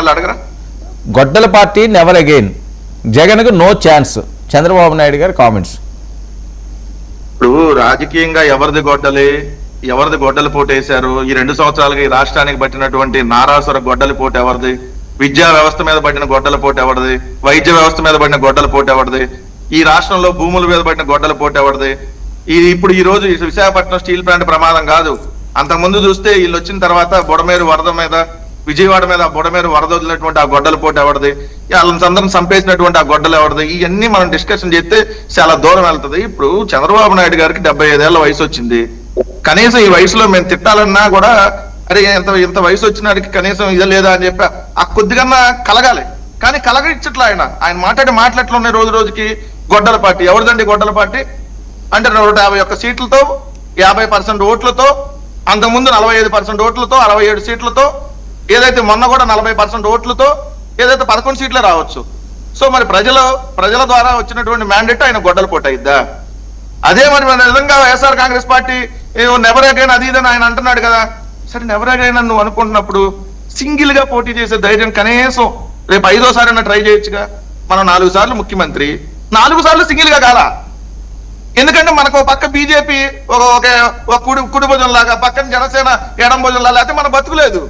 వాళ్ళు అడగరా? గొడ్డల party never again, జగన్కు నో ఛాన్స్, చంద్రబాబు నాయుడు గారి కామెంట్స్. ఇప్పుడు రాజకీయంగా ఎవరిది గొడ్డల పోటు వేశారు? ఈ 2 సంవత్సరాలుగా ఈ రాష్ట్రానికి పట్టినటువంటి నారాసుర గొడ్డల పోటు ఎవరిది? విద్యా వ్యవస్థ మీద పడిన గొడ్డల పోటు ఎవరిది? వైద్య వ్యవస్థ మీద పడిన గొడ్డల పోటు ఎవరిది? ఈ రాష్ట్రంలో భూముల మీద పడిన గొడ్డల పోటు ఎవరిది? ఇప్పుడు ఈ రోజు విశాఖపట్నం స్టీల్ ప్లాంట్ ప్రమాదం కాదు, అంతకుముందు చూస్తే వీళ్ళు వచ్చిన తర్వాత బుడమేరు వరద మీద, విజయవాడ మీద బుడమేరు వరద వదిలినటువంటి ఆ గొడ్డల పోటు ఎవరిది? వాళ్ళందరం చంపేసినటువంటి ఆ గొడ్డలు ఎవరిది? ఇవన్నీ మనం డిస్కషన్ చేస్తే చాలా దూరం వెళ్తుంది. ఇప్పుడు చంద్రబాబు నాయుడు గారికి 75 ఏళ్ల వయసు వచ్చింది. కనీసం ఈ వయసులో మేము తిట్టాలన్నా కూడా అరే ఇంత వయసు వచ్చినాడికి కనీసం ఇది లేదా అని చెప్పి ఆ కొద్దిగా కలగాలి. కానీ కలగచ్చుట్లా ఆయన మాట్లాడట్లు ఉన్నాయి రోజు రోజుకి. గొడ్డల పార్టీ ఎవరిదండి? గొడ్డల పార్టీ అంటే 151 సీట్లతో 50% ఓట్లతో, అంతకుముందు 45% ఓట్లతో 67 సీట్లతో, ఏదైతే మొన్న కూడా 40% ఓట్లతో, ఏదైతే 11 సీట్లే రావచ్చు. సో మరి ప్రజల ద్వారా వచ్చినటువంటి మ్యాండేట్ ఆయన గొడ్డల పోటు అయిద్దా? అదే మరి నిజంగా YSR Congress party never again అది ఇదని ఆయన అంటున్నాడు కదా. సరే నెవర్ అగైన్ నువ్వు అనుకుంటున్నప్పుడు సింగిల్ గా పోటీ చేసే ధైర్యం కనీసం రేపు 5వ ట్రై చేయొచ్చుగా. మనం 4 సార్లు ముఖ్యమంత్రి, 4 సార్లు సింగిల్ గా కాదా? ఎందుకంటే మనకు పక్క బీజేపీ ఒక కుడి భుజం లాగా, పక్కన జనసేన ఎడం భుజం లాగా, అయితే మన బతుకులేదు.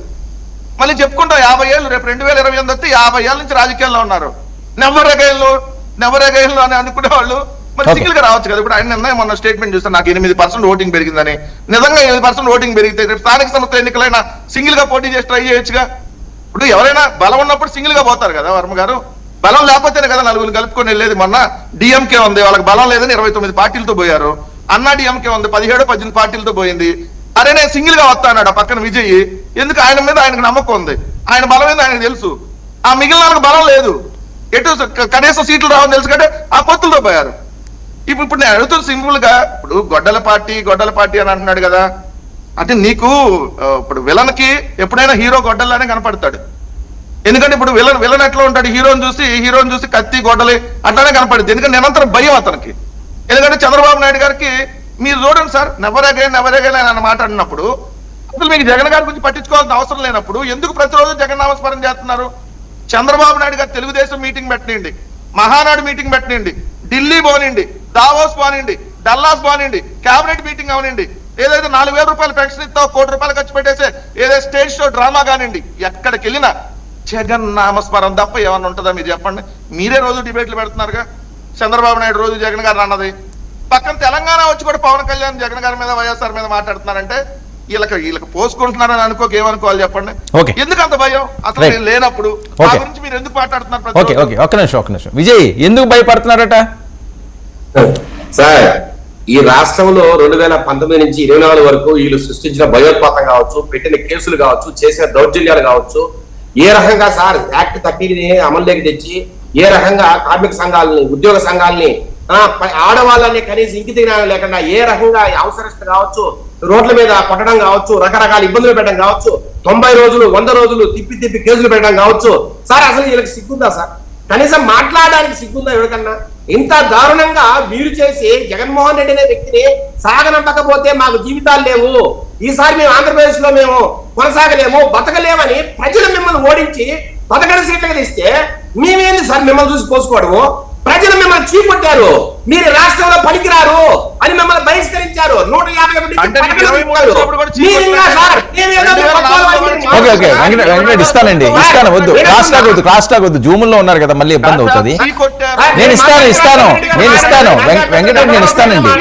మళ్ళీ చెప్పుకుంటాం 50 ఏళ్ళు, రేపు 2028 వస్తే 50 ఏళ్ళ నుంచి రాజకీయాల్లో ఉన్నారు. నెవర్ అగైన్ అని అనుకునే వాళ్ళు మరి సింగిల్ గా రావచ్చు కదా. ఇప్పుడు ఆయన నిన్న మొన్న స్టేట్మెంట్ చూస్తే నాకు 8% ఓటింగ్ పెరిగిందని. నిజంగా 8% ఓటింగ్ పెరిగితే రేపు స్థానిక సంస్థల ఎన్నికలైనా సింగిల్ గా పోటీ చేసి ట్రై చేయొచ్చుగా. ఇప్పుడు ఎవరైనా బలం ఉన్నప్పుడు సింగిల్ గా పోతారు కదా వర్మ గారు. బలం లేకపోతేనే కదా నలుగురు కలుపుకొని వెళ్ళేది. మొన్న డిఎంకే ఉంది, వాళ్ళకి బలం లేదని 29 పార్టీలతో పోయారు. అన్నా డిఎంకే ఉంది, 17-18 పార్టీలతో పోయింది. అరే నేను సింగిల్ గా వస్తా అన్నాడు ఆ పక్కన విజయ్. ఎందుకు? ఆయన మీద ఆయనకు నమ్మకం ఉంది, ఆయన బలం ఏంది ఆయనకు తెలుసు. ఆ మిగిలిన వాళ్ళకి బలం లేదు, ఎటు కనీసం సీట్లు రావని తెలుసు కంటే ఆ పొత్తులతో పోయారు. ఇప్పుడు నేను అడుగుతున్న సింపుల్ గా, ఇప్పుడు గొడ్డల పార్టీ అని అంటున్నాడు కదా. అంటే నీకు ఇప్పుడు విలన్ కి ఎప్పుడైనా హీరో గొడ్డల్లానే కనపడతాడు. ఎందుకంటే ఇప్పుడు విలన్ ఎట్లా ఉంటాడు? హీరోని చూసి కత్తి గొడ్డలి అట్లానే కనపడుతుంది. ఎందుకంటే నిరంతరం భయం అతనికి. ఎందుకంటే చంద్రబాబు నాయుడు గారికి మీరు చూడండి సార్, నెవర్ అగైన్ అని మాట్లాడినప్పుడు అసలు మీకు జగన్ గారి గురించి పట్టించుకోవాల్సిన అవసరం లేనప్పుడు ఎందుకు ప్రతిరోజు జగన్ నామస్మరణ చేస్తున్నారు? చంద్రబాబు నాయుడు గారు తెలుగుదేశం మీటింగ్ పెట్టనిండి, మహానాడు మీటింగ్ పెట్టనిండి, ఢిల్లీ పోనిండి, దావోస్ పోనిండి, డల్లాస్ పోనిండి, కేబినెట్ మీటింగ్ అవనండి, ఏదైతే 4000 రూపాయలు పెన్షన్ ఇస్తావు, 1 కోటి రూపాయలు ఖర్చు పెట్టేసే ఏదైతే స్టేజ్ షో డ్రామా కానివ్వండి, ఎక్కడికి వెళ్ళినా జగన్ నామస్మరణ తప్ప ఏమన్నా ఉంటుందా? మీరు చెప్పండి. మీరే రోజు డిబేట్లు పెడుతున్నారుగా. చంద్రబాబు నాయుడు రోజు జగన్ గారు అన్నది, పక్కన తెలంగాణ వచ్చి కూడా పవన్ కళ్యాణ్ జగన్ గారి మీద వైఎస్ఆర్ మీద మాట్లాడుతున్నారంటే వీళ్ళకి పోసుకుంటున్నారని అనుకోక ఏమనుకోవాలి చెప్పండి? ఎందుకు అంత భయం అసలు లేనప్పుడు? ఆ గురించి మీరు ఎందుకు మాట్లాడుతున్నారు? ఒక్క నిమిషం విజయ్, ఎందుకు భయపడుతున్నారట సార్? ఈ రాష్ట్రంలో 2019 నుంచి 24 వరకు వీళ్ళు సృష్టించిన భయోత్పాతం కావచ్చు, పెట్టిన కేసులు కావచ్చు, చేసిన దౌర్జన్యాలు కావచ్చు, ఏ రకంగా సార్ యాక్ట్ 30ని అమల్లోకి తెచ్చి ఏ రకంగా కార్మిక సంఘాలని, ఉద్యోగ సంఘాలని, ఆడవాళ్ళని కనీసం ఇంకిత లేకుండా ఏ రకంగా అవసరస్తులు కావచ్చు, రోడ్ల మీద కొట్టడం కావచ్చు, రకరకాల ఇబ్బందులు పెట్టడం కావచ్చు, 90 రోజులు 100 రోజులు తిప్పి కేసులు పెట్టడం కావచ్చు. సార్ అసలు వీళ్ళకి సిగ్గుందా సార్? కనీసం మాట్లాడడానికి సిగ్గుందా ఎవరికన్నా? ఇంత దారుణంగా మీరు చేసి జగన్మోహన్ రెడ్డి అనే వ్యక్తిని సాగనంపకపోతే మాకు జీవితాలు లేవు, ఈసారి మేము ఆంధ్రప్రదేశ్ లో మేము కొనసాగలేము, బతకలేమని ప్రజలు మిమ్మల్ని ఓడించి 11 సీట్లకు ఇస్తే మేమేంది సార్ మిమ్మల్ని చూసి పోసుకోవడము? ప్రజలు మిమ్మల్ని చీపొట్టారు, మీరు రాష్ట్రంలో పనికిరారు అని మిమ్మల్ని బహిష్కరించారు. 150 ఇస్తానండి, వద్దు క్రాస్ టాక్ వద్దు, జూమ్ లో ఉన్నారు కదా మళ్ళీ ఇబ్బంది అవుతుంది. నేను ఇస్తాను వెంకటరెడ్డి, నేను ఇస్తానండి.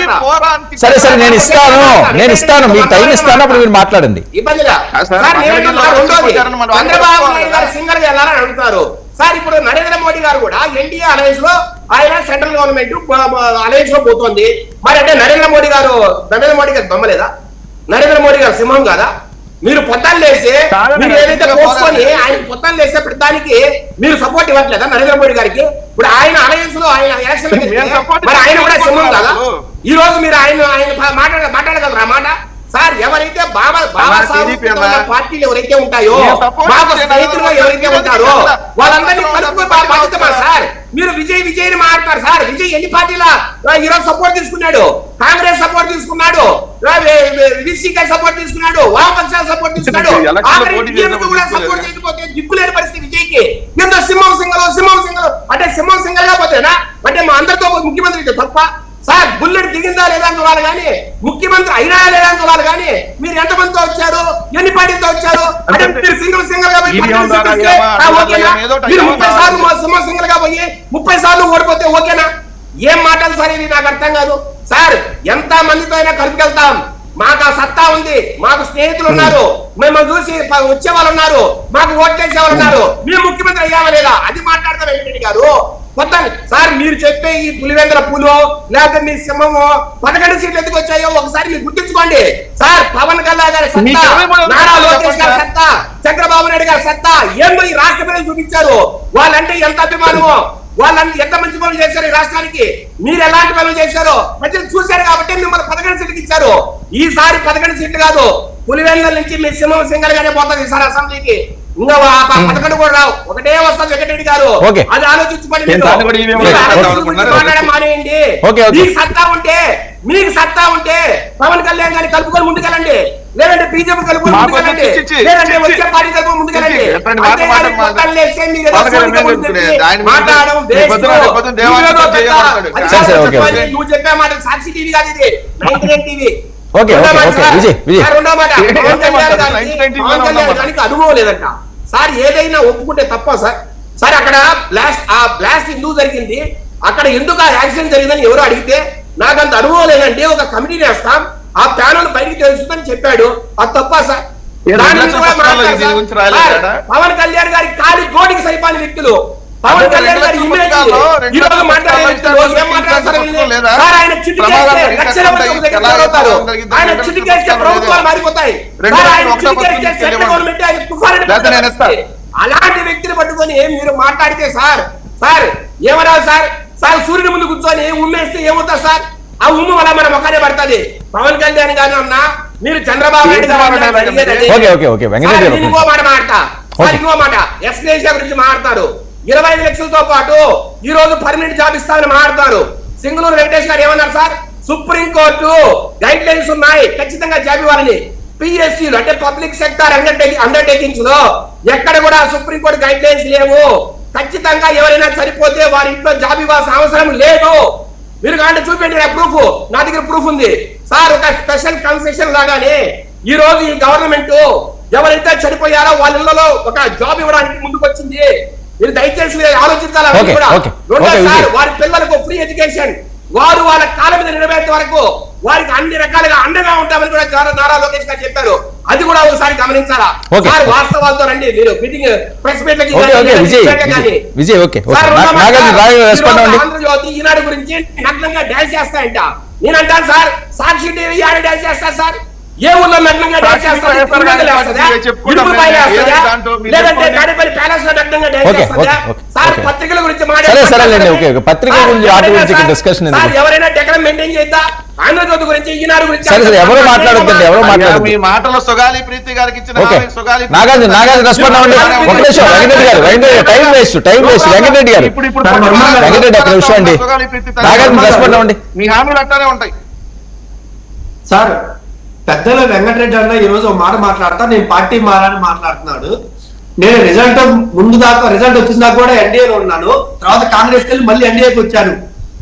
సరే నేను ఇస్తాను మీకు టైం ఇస్తాను, అప్పుడు మీరు మాట్లాడండి. అడుగుతారు సార్. ఇప్పుడు నరేంద్ర మోడీ గారు కూడా ఎన్డీఏ అలయన్స్ లో ఆయన సెంట్రల్ గవర్నమెంట్ అలయన్స్ లో పోతుంది. మరి అంటే నరేంద్ర మోడీ గారు దొమ్మలేదా? నరేంద్ర మోడీ గారు సింహం కాదా? మీరు పొత్తాలు వేస్తే మీరు ఏదైతే పోసుకొని ఆయన పొత్తాలు వేస్తే ప్రతిదానికి మీరు సపోర్ట్ ఇవ్వట్లేదా నరేంద్ర మోడీ గారికి? ఇప్పుడు ఆయన అలయన్స్ లో ఆయన ఎలక్షన్ మరి ఆయన కూడా సింహం కాదా? ఈ రోజు మీరు ఆయన మాట్లాడగలరా మాట? సార్ ఎవరైతే బాబా పార్టీలు ఎవరైతే ఉంటాయో, బాబా స్నేహితులుగా ఎవరైతే ఉంటారో వాళ్ళందరినీ కలుపుకుని బాధ్యత సార్. మీరు విజయ్ ని మాట్లాడతారు సార్. విజయ్ ఎన్ని పార్టీల ఈరోజు సపోర్ట్ తీసుకున్నాడు? కాంగ్రెస్ సపోర్ట్ తీసుకున్నాడు, విసికే సపోర్ట్ తీసుకున్నాడు, వామపక్షాల సపోర్ట్ తీసుకున్నాడు. కూడా సపోర్ట్ చేయకపోతే దిక్కులేని పరిస్థితి విజయ్కి. సీటు తప్ప సార్ బుల్లెట్ దిగిందా లేదా అని చూడాలి కానీ ముఖ్యమంత్రి అయినా లేదా అని చూడాలి కానీ మీరు ఎంతమందితో వచ్చారు, ఎన్ని పార్టీతో వచ్చారు, అంటే మీరు సింగిల్ గా పోయి 30 సార్లు సింగిల్ గా పోయి 30 సార్లు ఓడిపోతే ఓకేనా? ఏం మాటలు సార్ ఇది నాకు అర్థం కాదు సార్. ఎంత మందితో అయినా కలుపుకెళ్తాం, మాకు ఆ సత్తా ఉంది, మాకు స్నేహితులు ఉన్నారు, మేము చూసి వచ్చే వాళ్ళు ఉన్నారు, మాకు ఓట్ చేసే వాళ్ళు ఉన్నారు, మేము ముఖ్యమంత్రి అయ్యామా లేదా అది మాట్లాడతాం వెంకటరెడ్డి గారు. కొత్త సార్ మీరు చెప్పే ఈ పులివెందుల పులు లేకపోతే మీ సింహము 11 సీట్లు ఎందుకు వచ్చాయో ఒకసారి మీరు గుర్తించుకోండి సార్. పవన్ కళ్యాణ్ గారి సత్తా, నారా లోకేష్ గారి సత్తా, చంద్రబాబు నాయుడు గారి సత్తా ఏందో ఈ రాష్ట్ర ప్రజలు చూపించారు. వాళ్ళంటే ఎంత అభిమానమో, వాళ్ళంటే ఎంత మంచి పనులు చేశారు ఈ రాష్ట్రానికి, మీరు ఎలాంటి పనులు చేశారో ప్రజలు చూశారు కాబట్టి మిమ్మల్ని 11 సీట్లు ఇచ్చారు. ఈసారి 11 సీట్లు కాదు, పులివెందుల నుంచి మీ సింహం సింగల్ గానే పోతుంది ఈసారి అసెంబ్లీకి. ఇంకా 11 కూడా రావు, ఒకటే వస్తుంది వెంకటరెడ్డి గారు. అది ఆలోచించుకోండి, మానేయండి. మీకు సత్తా ఉంటే పవన్ కళ్యాణ్ గారిని కలుపుకొని ముందుకెళ్ళండి, లేదంటే బీజేపీ కలుపుకొని ముందుకెళ్ళండి, లేదంటే వచ్చే పార్టీ కలుపుకొని ముందుకెళ్ళండి. నువ్వు చెప్పే మాట సాక్షి టీవీ కాదు, ఇది 99 టీవీ. రెండో మాట, దానికి అనుభవం లేదంట సార్. ఏదైనా ఒప్పుకుంటే తప్ప సార్. సార్ అక్కడ బ్లాస్ట్ ఎందుకు జరిగింది, అక్కడ ఎందుకు ఆ యాక్సిడెంట్ జరిగిందని ఎవరు అడిగితే నాకు అంత అనుభవం లేదండి, ఒక కమిటీని వేస్తాం, ఆ ప్యానల్ బయటికి తెలుస్తుందని చెప్పాడు. అది తప్ప సార్. పవన్ కళ్యాణ్ గారి కాలి గోడికి సరిపోని వ్యక్తులు, పవన్ కళ్యాణ్ గారి ఇమేజ్ ఈ రోజు మాట్లాడే వ్యక్తులు ఏం మాట్లాడతారు సార్. ఆయన చిటికేస్తే లక్షల మంది ఒక దగ్గర జరుగుతారు, ఆయన చిటికేస్తే ప్రభుత్వాలు మారిపోతాయి, ఆయన చిటికేస్తే సెంట్రల్ గవర్నమెంట్ ఆయన తుఫాను. అలాంటి వ్యక్తిని పట్టుకొని మీరు మాట్లాడితే సార్ ఏమన్నా సార్ సూర్యుని ముందు కూర్చొని ఉమ్మేస్తే ఏమవుతుంది సార్? ఆ ఉమ్ము వల్ల మన మొక్కనే పడుతుంది. పవన్ కళ్యాణ్ గారు అన్నా, మీరు చంద్రబాబు నాయుడు గారు ఇంకో మాట మాట్లాడతా సార్, ఇంకో మాట ఎస్నేషియా గురించి మాట్లాడతారు. 25 లక్షలతో పాటు ఈ రోజు పర్మనెంట్ జాబ్ ఇస్తామని మాట్లాడతారు. సింగనూరు వెంకటేష్ గారు ఏమన్నారు సార్? సుప్రీంకోర్టు గైడ్ లైన్స్ ఉన్నాయి, ఖచ్చితంగా జాబ్ ఇవ్వాలని. పిఎస్సీలు అంటే పబ్లిక్ సెక్టార్ అండర్టేకింగ్స్ లో ఎక్కడ కూడా సుప్రీంకోర్టు గైడ్ లైన్స్ లేవు. ఖచ్చితంగా ఎవరైనా చనిపోతే వారి ఇంట్లో జాబ్ ఇవ్వాల్సిన అవసరం లేదు. మీరు కాంటే చూపెట్టి ప్రూఫ్, నా దగ్గర ప్రూఫ్ ఉంది సార్. ఒక స్పెషల్ కన్సెషన్ లాగానే ఈ రోజు ఈ గవర్నమెంట్ ఎవరైతే చనిపోయారో వాళ్ళ ఇళ్లలో ఒక జాబ్ ఇవ్వడానికి ముందుకు వచ్చింది. మీరు దయచేసి ఆలోచించాలి. వారి పిల్లలకు ఫ్రీ ఎడ్యుకేషన్, వారు వాళ్ళ కాళ్ళ మీద నిలబెట్టే వరకు వారికి అన్ని రకాలుగా అండగా ఉంటామని కూడా నారా లోకేష్ గారు చెప్పారు. అది కూడా ఒకసారి గమనించాలా సార్. వాస్తవాలతో రండి, మీరు మీటింగ్ ప్రెస్ మీట్ ఆంధ్రజ్యోతి ఈనాడు గురించి నగ్నంగా డాన్స్ చేస్తాయంట. నేను అంటాను సార్, సాక్షి టీవీ డాన్స్ చేస్తారు సార్. ఏ ఊళ్ళో నగ్నంగా డాన్స్ చేస్తారు? లేదంటే తాడేపల్లి ప్యాలెస్ లో నగ్నంగా డాన్స్ చేస్తారా సార్? పత్రికల గురించి ఎవరైనా డెకరం మెయింటైన్ చేద్దా? ఆంధ్రజ్యోతి గురించి ఈనాడు గురించి ఎవరు మాట్లాడొద్దండి, ఎవరు మాట్లాడదు. మీ మాటలో సుగాలి ప్రీతి గారికి ఇచ్చిన నాగార్జున రెస్పాండ్ అవ్వండి. ఒక నిమిషం వెంకటరెడ్డి గారు, టైం వేస్ట్ వెంకటరెడ్డి గారు, వెంకటరెడ్డి ఒక నిమిషం అండి. నాగార్జున రెస్పాండ్ అవ్వండి. మీ హామీలు అట్టానే ఉంటాయి సార్. పెద్దలు వెంకటరెడ్డి అన్న ఈ రోజు ఒక మాట మాట్లాడతా, నేను పార్టీ మారని మాట్లాడుతున్నాడు. నేను రిజల్ట్ వచ్చిన దాకా కూడా ఎన్డీఏలో ఉన్నాను, తర్వాత కాంగ్రెస్ వెళ్ళి మళ్ళీ ఎన్డీఏకి వచ్చాను.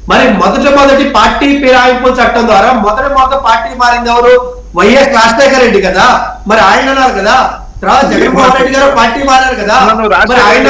మరి మొదటి పార్టీ ఫిరాయింపు చట్టం ద్వారా మొదట పార్టీ మారింది ఎవరు? వైఎస్ రాజశేఖర రెడ్డి కదా. మరి ఆయన అన్నారు కదా, తర్వాత జగన్మోహన్ రెడ్డి గారు పార్టీ మారారు కదా, మరి ఆయన